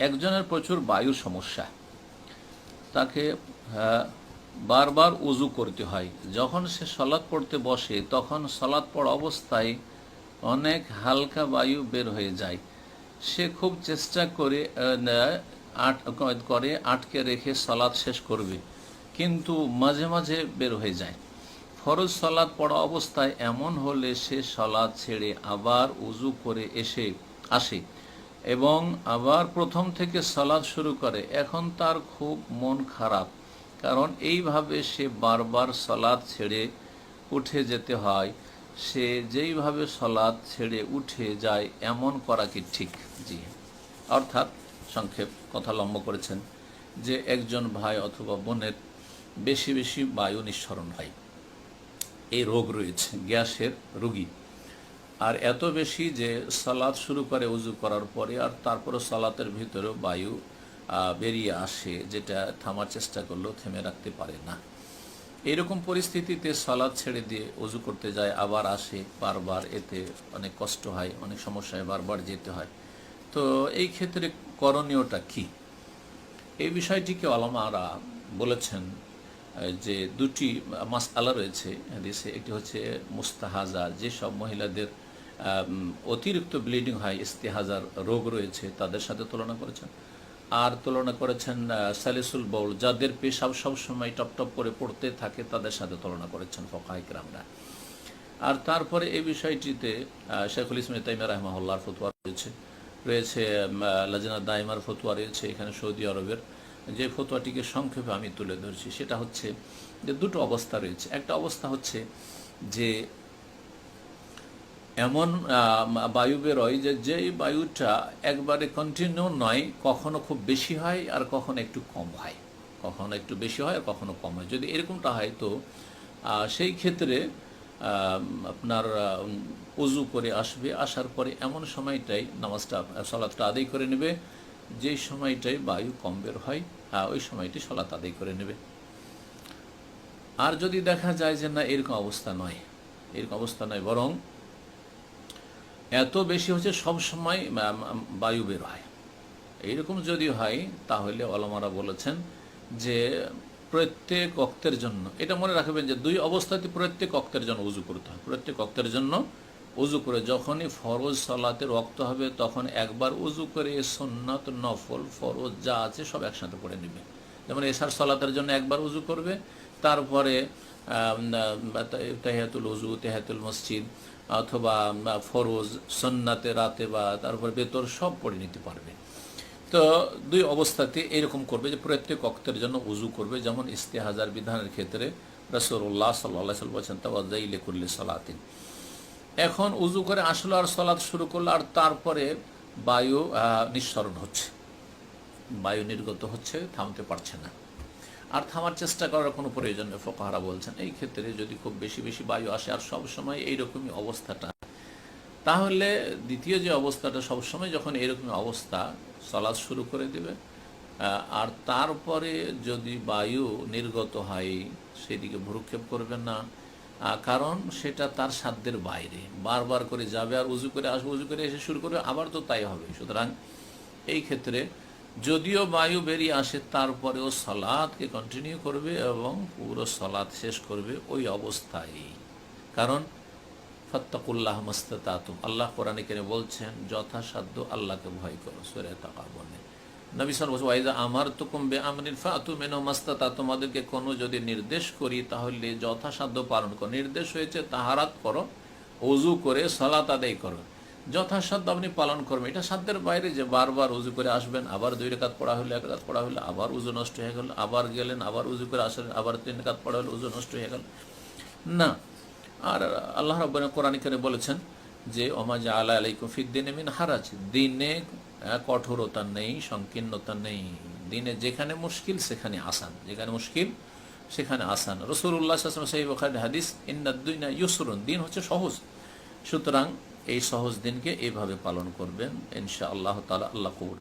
একজনের প্রচুর বায়ুর সমস্যা, তাকে বারবার উজু করতে হয়। যখন সে সলাৎ পড়তে বসে তখন সলাৎ পড়া অবস্থায় অনেক হালকা বায়ু বের হয়ে যায়। সে খুব চেষ্টা করে আটকে রেখে সলাৎ শেষ করবে, কিন্তু মাঝে মাঝে বের হয়ে যায়। ফরজ সলাৎ পড়া অবস্থায় এমন হলে সে সলাৎ ছেড়ে আবার উজু করে আসে এবং আবার প্রথম থেকে সলাৎ শুরু করে। এখন তার খুব মন খারাপ, কারণ এইভাবে সে বারবার সলাৎ ছেড়ে উঠে যেতে হয়। সে যেইভাবে সলাৎ ছেড়ে উঠে যায় এমন করা কি ঠিক? জি, অর্থাৎ সংক্ষেপ কথা লম্বা করেছেন যে একজন ভাই অথবা বোনের বেশি বেশি বায়ু নিঃসরণ হয়, এই রোগ রয়েছে, গ্যাসের রোগী, আর এত বেশি যে সালাত শুরু করে উজু করার পরে আর তারপরে সালাতের ভিতরেও বায়ু বেরিয়ে আসে, যেটা থামার চেষ্টা করলেও থেমে রাখতে পারে না। এইরকম পরিস্থিতিতে সালাত ছেড়ে দিয়ে উজু করতে যায়, আবার আসে বারবার, এতে অনেক কষ্ট হয়, অনেক সমস্যায় বারবার যেতে হয়। তো এই ক্ষেত্রে করণীয়টা কি? এই বিষয়টিকে ওলামারা বলেছেন যে দুটি মাসআলা রয়েছে হাদিসে। একটি হচ্ছে মুস্তাহাজা, যেসব মহিলাদের অতিরিক্ত ব্লিডিং হয়, ইস্তেহাজার রোগ রয়েছে, তাদের সাথে তুলনা করেছেন। আর তুলনা করেছেন সালিসুল বাউল, যাদের পেশাব সবসময় টপ টপ করে পড়তে থাকে, তাদের সাথে তুলনা করেছেন ফুকাহা কিরামরা। আর তারপরে এই বিষয়টিতে শেখুল ইসলাম ইবনে তাইমিয়া রাহিমাহুল্লাহর ফতোয়া রয়েছে লাজনা দাইমার ফতোয়া রয়েছে এখানে সৌদি আরবের। যে ফতোয়াটিকে সংক্ষেপে আমি তুলে ধরছি সেটা হচ্ছে যে দুটো অবস্থা রয়েছে। একটা অবস্থা হচ্ছে যে এমন বায়ু বেরোয় যেই বায়ুটা একবারে কন্টিনিউ নয়, কখনো খুব বেশি হয় আর কখনো একটু কম হয়, কখনো একটু বেশি হয় আর কখনো কম হয়। যদি এরকমটা হয় তো সেই ক্ষেত্রে আপনার উজু করে আসবে, আসার পরে এমন সময়টাই সলাৎটা আদায় করে নেবে যেই সময়টাই বায়ু কম বের হয়, ওই সময়টি সলাৎ আদায় করে নেবে। আর যদি দেখা যায় যে না, এরকম অবস্থা নয়, বরং এত বেশি হচ্ছে সব সময় বায়ু বের হয়, এইরকম যদি হয়, তাহলে ওলামারা বলেছেন যে প্রত্যেক ওয়াক্তের জন্য, এটা মনে রাখবেন যে দুই অবস্থাতে প্রত্যেক ওয়াক্তের জন্য উজু করতে হয়। প্রত্যেক ওয়াক্তের জন্য উজু করে যখনই ফরজ সালাতের ওয়াক্ত হবে তখন একবার উজু করে সুন্নাত, নফল, ফরজ যা আছে সব একসাথে পড়ে নেবে। যেমন এশার সালাতের জন্য একবার উজু করবে, তারপরে তাহিয়াতুল উজু, তাহিয়াতুল মসজিদ অথবা ফরজ, সুন্নাতে রাতে বা তারপর বেতর সব পড়ে নিতে পারবে। তো দুই অবস্থাতে এরকম করবে যে প্রত্যেক ওয়াক্তের জন্য উজু করবে। যেমন ইস্তেহাজার বিধানের ক্ষেত্রে রাসূলুল্লাহ সাল্লাল্লাহু আলাইহি ওয়াসাল্লাম বলেছেন তাওয়াজ্জাই লিকুল্লি সালাতিন। এখন উজু করে আসলো আর সালাত শুরু করলো, আর তারপরে বায়ু নিঃসরণ হচ্ছে, বায়ু নির্গত হচ্ছে, থামতে পারছে না, আর থামার চেষ্টা করার কোনো প্রয়োজন নেই। ফুকাহারা বলছেন এই ক্ষেত্রে যদি খুব বেশি বেশি বায়ু আসে আর সবসময় এইরকমই অবস্থাটা, তাহলে দ্বিতীয় যে অবস্থাটা, সবসময় যখন এরকমই অবস্থা, সালাত শুরু করে দেবে, আর তারপরে যদি বায়ু নির্গত হয় সেদিকে ভ্রুক্ষেপ করবে না, কারণ সেটা তার সাধ্যের বাইরে। বারবার করে যাবে আর উজু করে আসবে, উজু করে এসে শুরু করবে, আবার তো তাই হবে। সুতরাং এই ক্ষেত্রে যদিও বায়ু বেরিয়ে আসে তারপরেও সালাতকে কন্টিনিউ করবে এবং পুরো সালাত শেষ করবে ওই অবস্থায়। কারণ ফাত্তাকুল্লাহ মাস্তাতাতুম, আল্লাহ কোরআনে কেন বলছেন যথাসাধ্য আল্লাহকে ভয় করো, সূরা তাকাবুনে। নবী সাল্লাল্লাহু আলাইহি ওয়া সাল্লাম ওয়াইদা আমারতুকুম বিআমরিন ফাতু মিনহু মাস্তাতাতুম, তোমাদেরকে কোনো যদি নির্দেশ করি তাহলে যথাসাধ্য পালন করো। নির্দেশ হয়েছে তাহারাত করো, ওযু করে সালাত আদায় করো, যথাসাধ্য আপনি পালন করবেন। এটা সাধ্যের বাইরে যে বারবার উজু করে আসবেন, আবার 2 রাকাত পড়া হলো, 1 রাকাত পড়া হলো, আবার উজু নষ্ট হয়ে গেল, আবার গেলেন, আবার উজু করে আসলেন, আবার 3 রাকাত পড়া হলো, উজু নষ্ট হয়ে গেল না। আর আল্লাহ রাব্বুল কোরআন কারীমে বলেছেন যে ওমা জাআলা আলাইকুম ফিদ-দীনি মিন হারাজ, দিনে কঠোরতা নেই, সংকীর্ণতা নেই। দিনে যেখানে মুশকিল সেখানে আসান, যেখানে মুশকিল সেখানে আসান। রাসূলুল্লাহ সাল্লাল্লাহু আলাইহি ওয়াসাল্লাম সহিহ বুখারীর হাদিস, ইন্নাদ-দুনিয়া ইউসরুন, দিন হচ্ছে সহজ। সুতরাং এই সহজ দিনকে এইভাবে পালন করবেন ইনশাআল্লাহ তাআলা। আল্লাহ কবুল